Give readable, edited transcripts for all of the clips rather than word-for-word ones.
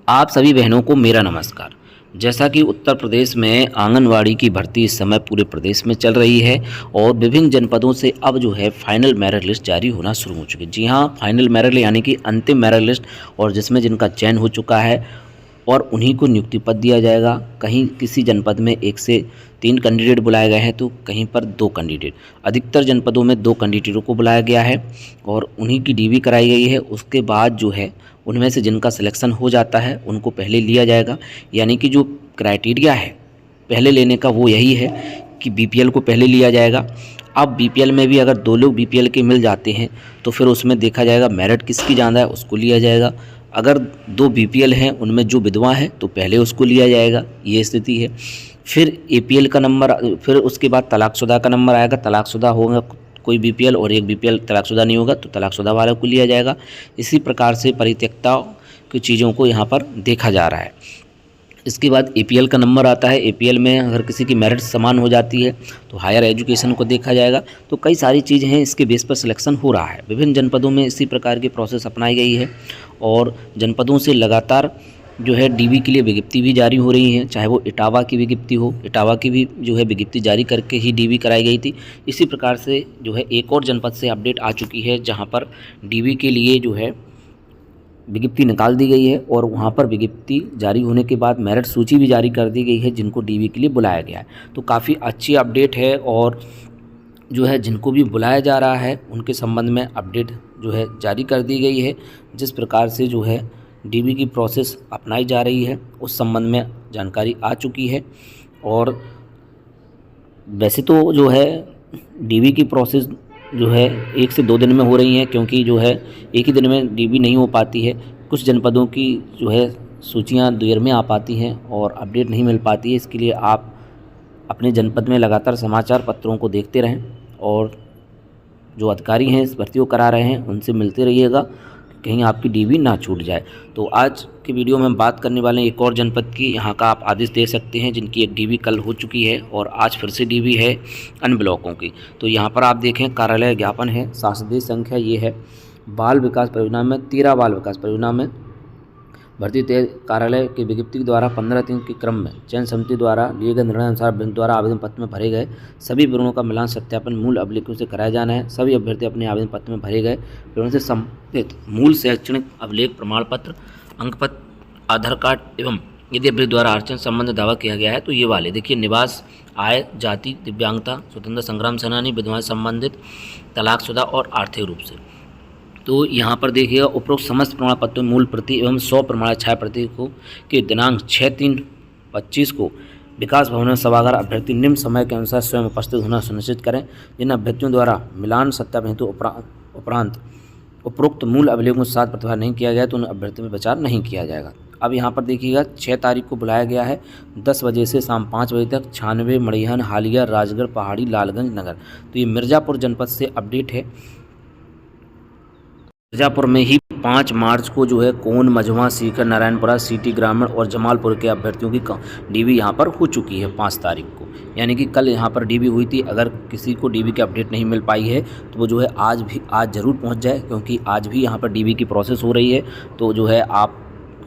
आप सभी बहनों को मेरा नमस्कार। जैसा कि उत्तर प्रदेश में आंगनवाड़ी की भर्ती इस समय पूरे प्रदेश में चल रही है और विभिन्न जनपदों से अब जो है फाइनल मेरिट लिस्ट जारी होना शुरू हो चुकी है। जी हाँ, फाइनल मेरिट यानी कि अंतिम मेरिट लिस्ट, और जिसमें जिनका चयन हो चुका है और उन्हीं को नियुक्ति पद दिया जाएगा। कहीं किसी जनपद में 1 से 3 कैंडिडेट बुलाए गए हैं तो कहीं पर 2 कैंडिडेट, अधिकतर जनपदों में 2 कैंडिडेटों को बुलाया गया है और उन्हीं की डीवी कराई गई है। उसके बाद जो है उनमें से जिनका सिलेक्शन हो जाता है उनको पहले लिया जाएगा। यानी कि जो क्राइटेरिया है पहले लेने का वो यही है कि बीपीएल को पहले लिया जाएगा। अब बीपीएल में भी अगर 2 लोग बीपीएल के मिल जाते हैं तो फिर उसमें देखा जाएगा मेरिट किसकी ज़्यादा है उसको लिया जाएगा। अगर 2 बीपीएल हैं उनमें जो विधवा है तो पहले उसको लिया जाएगा, ये स्थिति है। फिर एपीएल का नंबर, फिर उसके बाद तलाकशुदा का नंबर आएगा। तलाकशुदा होगा कोई बीपीएल और एक बीपीएल तलाकशुदा नहीं होगा तो तलाकशुदा वाले को लिया जाएगा। इसी प्रकार से परित्यक्ता की चीज़ों को यहाँ पर देखा जा रहा है। इसके बाद एपीएल का नंबर आता है। एपीएल में अगर किसी की मेरिट समान हो जाती है तो हायर एजुकेशन को देखा जाएगा। तो कई सारी चीज़ें हैं, इसके बेस पर सिलेक्शन हो रहा है। विभिन्न जनपदों में इसी प्रकार की प्रोसेस अपनाई गई है और जनपदों से लगातार जो है डीवी के लिए विज्ञप्ति भी जारी हो रही है। चाहे वो इटावा की विज्ञप्ति हो, इटावा की भी जो है विज्ञप्ति जारी करके ही डीवी कराई गई थी। इसी प्रकार से जो है एक और जनपद से अपडेट आ चुकी है जहाँ पर डीवी के लिए जो है विज्ञप्ति निकाल दी गई है और वहाँ पर विज्ञप्ति जारी होने के बाद मेरिट सूची भी जारी कर दी गई है जिनको डीवी के लिए बुलाया गया है। तो काफ़ी अच्छी अपडेट है और जो है जिनको भी बुलाया जा रहा है उनके संबंध में अपडेट जो है जारी कर दी गई है। जिस प्रकार से जो है डीवी की प्रोसेस अपनाई जा रही है उस संबंध में जानकारी आ चुकी है। और वैसे तो जो है डीवी की प्रोसेस जो है 1 से 2 दिन में हो रही हैं, क्योंकि जो है एक ही दिन में डीवी नहीं हो पाती है। कुछ जनपदों की जो है सूचियां देर में आ पाती हैं और अपडेट नहीं मिल पाती है। इसके लिए आप अपने जनपद में लगातार समाचार पत्रों को देखते रहें और जो अधिकारी हैं इस भर्ती को करा रहे हैं उनसे मिलते रहिएगा, कहीं आपकी डीवी ना छूट जाए। तो आज की वीडियो में हम बात करने वाले हैं एक और जनपद की। यहाँ का आप आदेश दे सकते हैं जिनकी एक डीवी कल हो चुकी है और आज फिर से डीवी है अन्य ब्लॉकों की। तो यहाँ पर आप देखें कार्यालय ज्ञापन है, शासकीय संख्या ये है। बाल विकास परियोजना में 13 बाल विकास परियोजना में भर्ती तय कार्यालय की विज्ञप्ति द्वारा 15 के क्रम में चयन समिति द्वारा लिए गए निर्णय अनुसार बैंक द्वारा आवेदन पत्र में भरे गए सभी विवरणों का मिलान सत्यापन मूल अभिलेखों से कराया जाना है। सभी अभ्यर्थी अपने आवेदन पत्र में भरे गए विवरण से संबंधित मूल शैक्षणिक अभिलेख, प्रमाण पत्र, अंक पत्र, आधार कार्ड एवं यदि अभ्यर्थी द्वारा आरक्षण संबंध दावा किया गया है तो ये वाले देखिए: निवास, आय, जाति, दिव्यांगता, स्वतंत्रता संग्राम सेनानी, विधवाएं संबंधित, तलाकशुदा और आर्थिक रूप से। तो यहाँ पर देखिएगा उपरोक्त समस्त प्रमाण पत्रों मूल प्रति एवं 100 प्रमाण छाया प्रति को के दिनांक 6/3/25 को विकास भवन में सभागार अभ्यर्थी निम्न समय के अनुसार स्वयं उपस्थित होना सुनिश्चित करें। जिन अभ्यर्थियों द्वारा मिलान सत्यापन हेतु उपरांत उपरोक्त मूल अभिलेखों के साथ प्रतिभाग नहीं किया गया तो उन अभ्यर्थियों में विचार नहीं किया जाएगा। अब यहाँ पर देखिएगा 6 तारीख को बुलाया गया है 10 बजे से शाम 5 बजे तक। 96 मड़िहन, हालिया, राजगढ़, पहाड़ी, लालगंज नगर। तो ये मिर्ज़ापुर जनपद से अपडेट है। मिर्ज़ापुर में ही 5 मार्च को जो है कोन, मझवा, सीकर, नारायणपुरा, सिटी ग्रामीण और जमालपुर के अभ्यर्थियों की डीवी यहाँ पर हो चुकी है 5 तारीख को। यानी कि कल यहाँ पर डीवी हुई थी। अगर किसी को डीवी की अपडेट नहीं मिल पाई है तो वो जो है आज ज़रूर पहुँच जाए, क्योंकि आज भी यहाँ पर डीवी की प्रोसेस हो रही है। तो जो है आप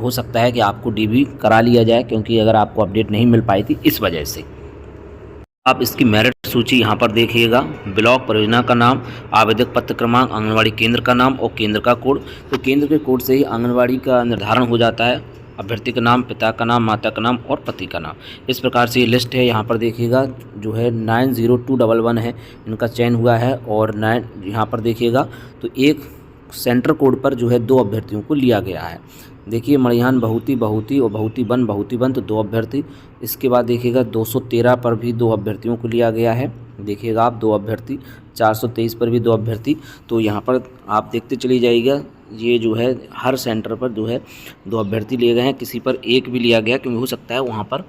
हो सकता है कि आपको डीवी करा लिया जाए, क्योंकि अगर आपको अपडेट नहीं मिल पाई थी इस वजह से। आप इसकी मेरिट सूची यहाँ पर देखिएगा। ब्लॉक, परियोजना का नाम, आवेदक पत्र क्रमांक, आंगनवाड़ी केंद्र का नाम और केंद्र का कोड। तो केंद्र के कोड से ही आंगनवाड़ी का निर्धारण हो जाता है। अभ्यर्थी का नाम, पिता का नाम, माता का नाम और पति का नाम। इस प्रकार से ये लिस्ट है। यहाँ पर देखिएगा जो है 90211 है, इनका चयन हुआ है। और 9 यहाँ पर देखिएगा तो एक सेंटर कोड पर जो है 2 अभ्यर्थियों को लिया गया है। देखिए मड़िहान बहुती और बहुती बन तो 2 अभ्यर्थी। इसके बाद देखिएगा 213 पर भी 2 अभ्यर्थियों को लिया गया है। देखिएगा आप 2 अभ्यर्थी। 423 पर भी 2 अभ्यर्थी। तो यहाँ पर आप देखते चली जाइएगा, ये जो है हर सेंटर पर जो है 2 अभ्यर्थी लिए गए हैं। किसी पर एक भी लिया गया, क्योंकि हो सकता है वहाँ पर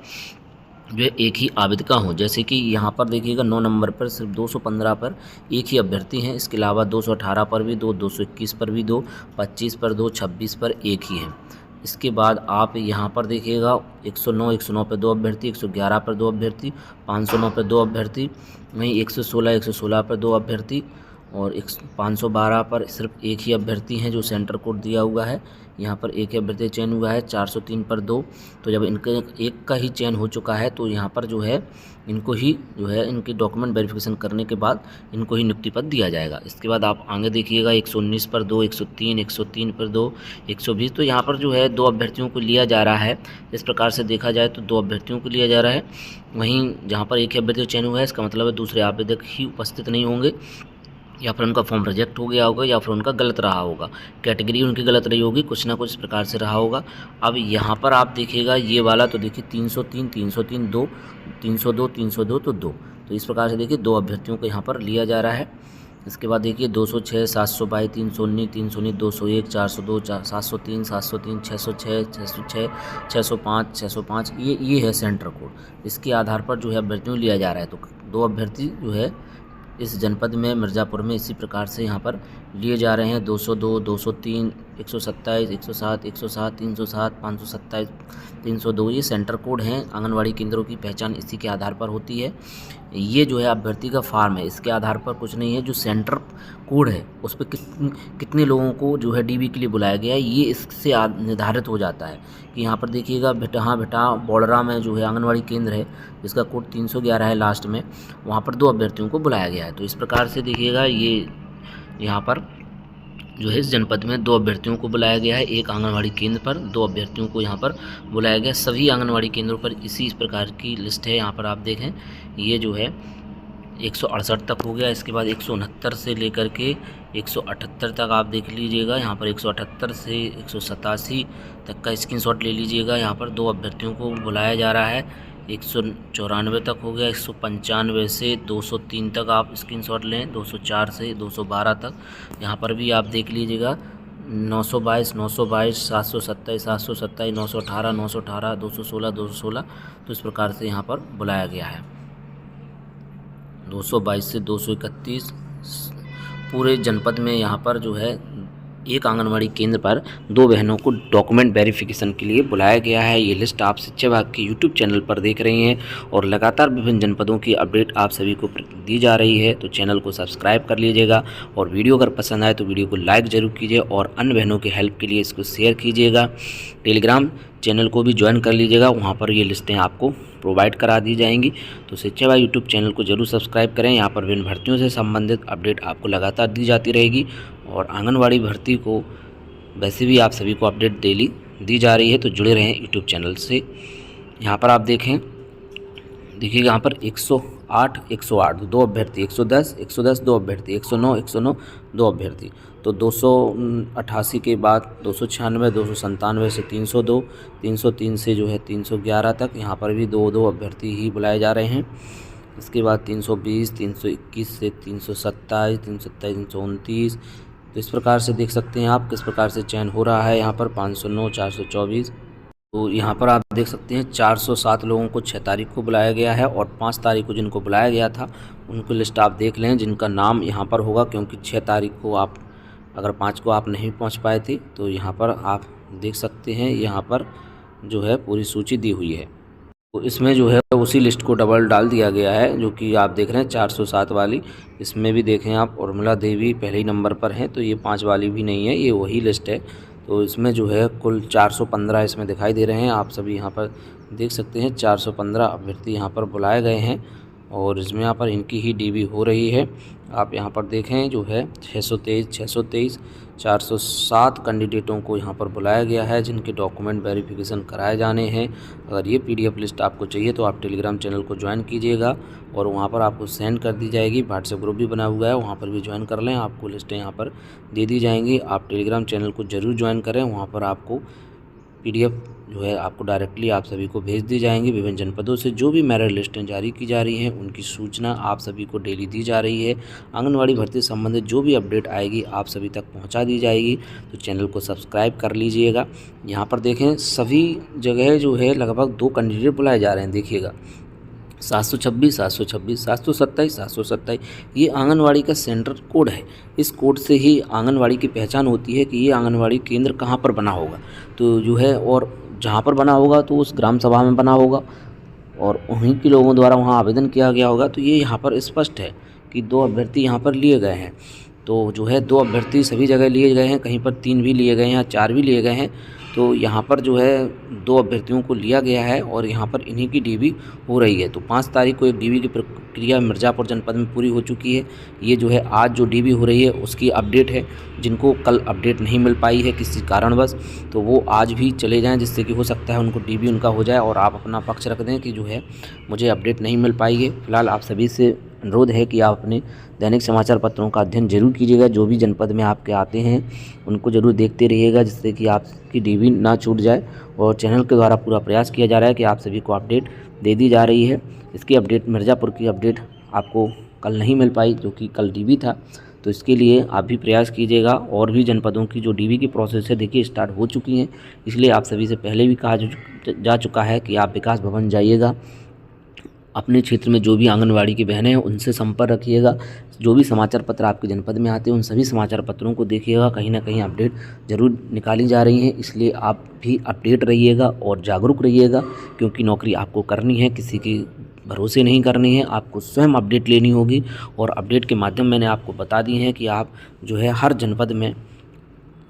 जो है एक ही आवेदका हो। जैसे कि यहाँ पर देखिएगा 9 नंबर पर सिर्फ 215 पर एक ही अभ्यर्थी हैं। इसके अलावा 218 पर भी 2, 221 पर भी 2, 25 पर 2, 26 पर एक ही हैं। इसके बाद आप यहाँ पर देखिएगा 109 पर 2 अभ्यर्थी, 111 पर 2 अभ्यर्थी, 509 पर 2 अभ्यर्थी, वहीं 116 पर 2 अभ्यर्थी और 512 पर सिर्फ एक ही अभ्यर्थी हैं जो सेंटर कोड दिया हुआ है। यहाँ पर एक ही अभ्यर्थी चयन हुआ है। 403 पर 2। तो जब इनके एक का ही चयन हो चुका है तो यहाँ पर जो है इनको ही जो है इनके डॉक्यूमेंट वेरिफिकेशन करने के बाद इनको ही नियुक्ति पद दिया जाएगा। इसके बाद आप आगे देखिएगा 119 पर 2, 103 पर 2, 120। तो यहाँ पर जो है 2 अभ्यर्थियों को लिया जा रहा है। इस प्रकार से देखा जाए तो 2 अभ्यर्थियों को लिया जा रहा है। वहीं जहाँ पर एक ही अभ्यर्थी चयन हुआ है इसका मतलब है दूसरे आवेदक ही उपस्थित नहीं होंगे, या फिर उनका फॉर्म रिजेक्ट हो गया होगा, या फिर उनका गलत रहा होगा, कैटेगरी उनकी गलत रही होगी, कुछ ना कुछ इस प्रकार से रहा होगा। अब यहाँ पर आप देखिएगा ये वाला तो देखिए 303, 303 2, 302, 302 तो 2। तो इस प्रकार से देखिए 2 अभ्यर्थियों को यहाँ पर लिया जा रहा है। इसके बाद देखिए 206, 722, 319, 319, 201, 402, 703, 703, 606, 606, 605, 605 ये है सेंटर कोड। इसके आधार पर जो है अभ्यर्थियों लिया जा रहा है। तो 2 अभ्यर्थी जो है इस जनपद में मिर्ज़ापुर में इसी प्रकार से यहाँ पर लिए जा रहे हैं। 202, 203, 127, 107, 107, 307, 527, 302 ये सेंटर कोड हैं। आंगनवाड़ी केंद्रों की पहचान इसी के आधार पर होती है। ये जो है अभ्यर्थी का फार्म है, इसके आधार पर कुछ नहीं है। जो सेंटर कोड है उस पर कितने लोगों को जो है डीबी के लिए बुलाया गया है ये इससे निर्धारित हो जाता है। कि यहाँ पर देखिएगा बेटा बॉडरा में जो है आंगनवाड़ी केंद्र है जिसका कोड 311 है लास्ट में, वहाँ पर 2 अभ्यर्थियों को बुलाया गया है। तो इस प्रकार से देखिएगा ये यहाँ पर जो है इस जनपद में 2 अभ्यर्थियों को बुलाया गया है। एक आंगनवाड़ी केंद्र पर 2 अभ्यर्थियों को यहाँ पर बुलाया गया। सभी आंगनवाड़ी केंद्रों पर इस प्रकार की लिस्ट है। यहाँ पर आप देखें ये जो है 168 तक हो गया। इसके बाद 169 से लेकर के 178 तक आप देख लीजिएगा। यहाँ पर 178 से 187 तक का स्क्रीनशॉट ले लीजिएगा। यहाँ पर 2 अभ्यर्थियों को बुलाया जा रहा है। 194 तक हो गया। 195 से 203 तक आप स्क्रीनशॉट लें। 204 से 212 तक यहाँ पर भी आप देख लीजिएगा। 922, 727, 727, 918, 918, 216, 216। तो इस प्रकार से यहाँ पर बुलाया गया है। 222 से 231 पूरे जनपद में यहाँ पर जो है एक आंगनवाड़ी केंद्र पर 2 बहनों को डॉक्यूमेंट वेरिफिकेशन के लिए बुलाया गया है। ये लिस्ट आप शिक्षा विभाग के यूट्यूब चैनल पर देख रहे हैं और लगातार विभिन्न जनपदों की अपडेट आप सभी को दी जा रही है। तो चैनल को सब्सक्राइब कर लीजिएगा और वीडियो अगर पसंद आए तो वीडियो को लाइक ज़रूर कीजिए और अन्य बहनों की हेल्प के लिए इसको शेयर कीजिएगा। टेलीग्राम चैनल को भी ज्वाइन कर लीजिएगा, वहाँ पर ये लिस्टें आपको प्रोवाइड करा दी जाएंगी। तो शिक्षा विभाग यूट्यूब चैनल को जरूर सब्सक्राइब करें। यहाँ पर विभिन्न भर्तियों से संबंधित अपडेट आपको लगातार दी जाती रहेगी और आंगनवाड़ी भर्ती को वैसे भी आप सभी को अपडेट डेली दी जा रही है। तो जुड़े रहें यूट्यूब चैनल से। यहाँ पर आप देखिए यहाँ पर 108, 108 2 अभ्यर्थी, 110, 110 2 अभ्यर्थी, 109, 109 2 अभ्यर्थी। तो 288 के बाद 296, 297 से 302, 303 से जो है 311 तक यहाँ पर भी 2 अभ्यर्थी ही बुलाए जा रहे हैं। इसके बाद 320, 321 से 327, 327, 329। तो इस प्रकार से देख सकते हैं आप किस प्रकार से चयन हो रहा है। यहाँ पर 509, 424। तो यहाँ पर आप देख सकते हैं 407 लोगों को 6 तारीख को बुलाया गया है और 5 तारीख को जिनको बुलाया गया था उनको लिस्ट आप देख लें जिनका नाम यहाँ पर होगा, क्योंकि 6 तारीख को आप अगर 5 को आप नहीं पहुँच पाए थे तो यहाँ पर आप देख सकते हैं यहाँ पर जो है पूरी सूची दी हुई है। तो इसमें जो है उसी लिस्ट को डबल डाल दिया गया है जो कि आप देख रहे हैं 407 वाली। इसमें भी देखें आप उर्मिला देवी पहले ही नंबर पर हैं, तो ये 5 वाली भी नहीं है, ये वही लिस्ट है। तो इसमें जो है कुल 415 इसमें दिखाई दे रहे हैं। आप सभी यहाँ पर देख सकते हैं 415 अभ्यर्थी यहाँ पर बुलाए गए हैं और इसमें यहाँ पर इनकी ही डीबी हो रही है। आप यहाँ पर देखें जो है 623, 407 कैंडिडेटों को यहाँ पर बुलाया गया है जिनके डॉक्यूमेंट वेरिफिकेशन कराए जाने हैं। अगर ये PDF लिस्ट आपको चाहिए तो आप टेलीग्राम चैनल को ज्वाइन कीजिएगा और वहाँ पर आपको सेंड कर दी जाएगी। व्हाट्सएप ग्रुप भी बना हुआ है, वहाँ पर भी ज्वाइन कर लें, आपको लिस्टें यहाँ पर दे दी जाएंगी। आप टेलीग्राम चैनल को ज़रूर ज्वाइन करें, वहाँ पर आपको PDF जो है आपको डायरेक्टली आप सभी को भेज दी जाएंगी। विभिन्न जनपदों से जो भी मेरिट लिस्टें जारी की जा रही हैं उनकी सूचना आप सभी को डेली दी जा रही है। आंगनवाड़ी भर्ती से संबंधित जो भी अपडेट आएगी आप सभी तक पहुंचा दी जाएगी। तो चैनल को सब्सक्राइब कर लीजिएगा। यहाँ पर देखें सभी जगह जो है लगभग 2 कैंडिडेट बुलाए जा रहे हैं। देखिएगा 726, 726, 727, 727 ये आंगनवाड़ी का सेंटर कोड है। इस कोड से ही आंगनवाड़ी की पहचान होती है कि ये आंगनवाड़ी केंद्र कहाँ पर बना होगा। तो जो है और जहाँ पर बना होगा तो उस ग्राम सभा में बना होगा और उन्हीं के लोगों द्वारा वहाँ आवेदन किया गया होगा। तो ये यहाँ पर स्पष्ट है कि 2 अभ्यर्थी यहाँ पर लिए गए हैं। तो जो है 2 अभ्यर्थी सभी जगह लिए गए हैं, कहीं पर 3 भी लिए गए हैं या 4 भी लिए गए हैं। तो यहाँ पर जो है 2 अभ्यर्थियों को लिया गया है और यहाँ पर इन्हीं की डीबी हो रही है। तो 5 तारीख को एक डीबी की प्रक्रिया मिर्ज़ापुर जनपद में पूरी हो चुकी है। ये जो है आज जो डीबी हो रही है उसकी अपडेट है। जिनको कल अपडेट नहीं मिल पाई है किसी कारणवश, तो वो आज भी चले जाएं, जिससे कि हो सकता है उनको डीबी उनका हो जाए और आप अपना पक्ष रख दें कि जो है मुझे अपडेट नहीं मिल पाई है। फिलहाल आप सभी से अनुरोध है कि आप अपने दैनिक समाचार पत्रों का अध्ययन जरूर कीजिएगा। जो भी जनपद में आपके आते हैं उनको जरूर देखते रहिएगा, जिससे कि आपकी डीबी ना छूट जाए। और चैनल के द्वारा पूरा प्रयास किया जा रहा है कि आप सभी को अपडेट दे दी जा रही है। इसकी अपडेट मिर्ज़ापुर की अपडेट आपको कल नहीं मिल पाई, जो कि कल डीबी था। तो इसके लिए आप भी प्रयास कीजिएगा। और भी जनपदों की जो डीबी की प्रोसेस है देखिए स्टार्ट हो चुकी हैं। इसलिए आप सभी से पहले भी कहा जा चुका है कि आप विकास भवन जाइएगा। अपने क्षेत्र में जो भी आंगनवाड़ी की बहनें हैं उनसे संपर्क रखिएगा। जो भी समाचार पत्र आपके जनपद में आते हैं उन सभी समाचार पत्रों को देखिएगा, कहीं ना कहीं अपडेट जरूर निकाली जा रही हैं। इसलिए आप भी अपडेट रहिएगा और जागरूक रहिएगा, क्योंकि नौकरी आपको करनी है, किसी की भरोसे नहीं करनी है। आपको स्वयं अपडेट लेनी होगी और अपडेट के माध्यम मैंने आपको बता दिए हैं कि आप जो है हर जनपद में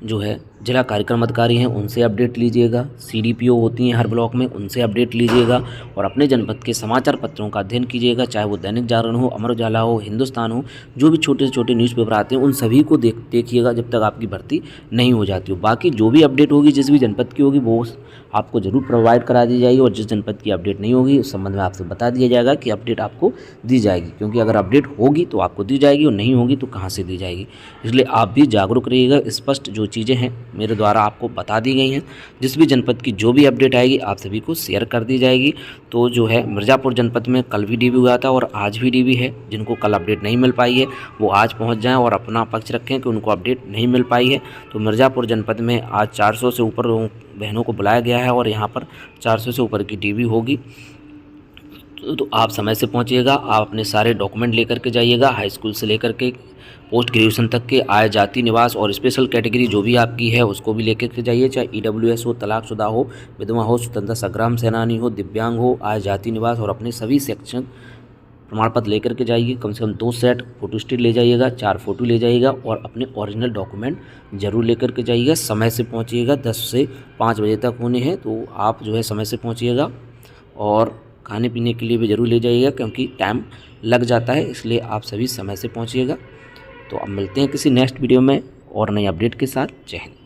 जो है जिला कार्यक्रम अधिकारी हैं उनसे अपडेट लीजिएगा। CDPO होती हैं हर ब्लॉक में, उनसे अपडेट लीजिएगा और अपने जनपद के समाचार पत्रों का अध्ययन कीजिएगा, चाहे वो दैनिक जागरण हो, अमर उजाला हो, हिंदुस्तान हो, जो भी छोटे से छोटे न्यूज़पेपर आते हैं उन सभी को देखिएगा जब तक आपकी भर्ती नहीं हो जाती हो। बाकी जो भी अपडेट होगी जिस भी जनपद की होगी वो आपको ज़रूर प्रोवाइड करा दी जाएगी, और जिस जनपद की अपडेट नहीं होगी उस संबंध में आपसे बता दिया जाएगा कि अपडेट आपको दी जाएगी। क्योंकि अगर अपडेट होगी तो आपको दी जाएगी और नहीं होगी तो कहाँ से दी जाएगी। इसलिए आप भी जागरूक रहिएगा। स्पष्ट जो चीज़ें हैं मेरे द्वारा आपको बता दी गई हैं। जिस भी जनपद की जो भी अपडेट आएगी आप सभी को शेयर कर दी जाएगी। तो जो है मिर्ज़ापुर जनपद में कल भी डीबी हुआ था और आज भी डीबी है। जिनको कल अपडेट नहीं मिल पाई है वो आज पहुंच जाएं और अपना पक्ष रखें कि उनको अपडेट नहीं मिल पाई है। तो मिर्ज़ापुर जनपद में आज 400 से ऊपर बहनों को बुलाया गया है और यहाँ पर 400 से ऊपर की डीबी होगी। तो आप समय से पहुँचिएगा। आप अपने सारे डॉक्यूमेंट लेकर के जाइएगा, हाई स्कूल से लेकर के पोस्ट ग्रेजुएशन तक के, आय, जाति, निवास और स्पेशल कैटेगरी जो भी आपकी है उसको भी लेकर के जाइए। चाहे EWS हो, तलाकशुदा हो, विधवा हो, स्वतंत्रता संग्राम सेनानी हो, दिव्यांग हो, आय, जाति, निवास और अपने सभी सेक्शन प्रमाण पत्र लेकर के जाइए। कम से कम 2 सेट फोटोस्टेट ले जाइएगा, 4 फोटो ले जाइएगा और अपने ओरिजिनल डॉक्यूमेंट ज़रूर लेकर के जाइएगा। समय से पहुँचिएगा, 10 से 5 बजे तक होने हैं, तो आप जो है समय से पहुँचिएगा। और खाने पीने के लिए भी ज़रूर ले जाइएगा क्योंकि टाइम लग जाता है, इसलिए आप सभी समय से पहुँचिएगा। तो अब मिलते हैं किसी नेक्स्ट वीडियो में और नई अपडेट के साथ। जय हिंद।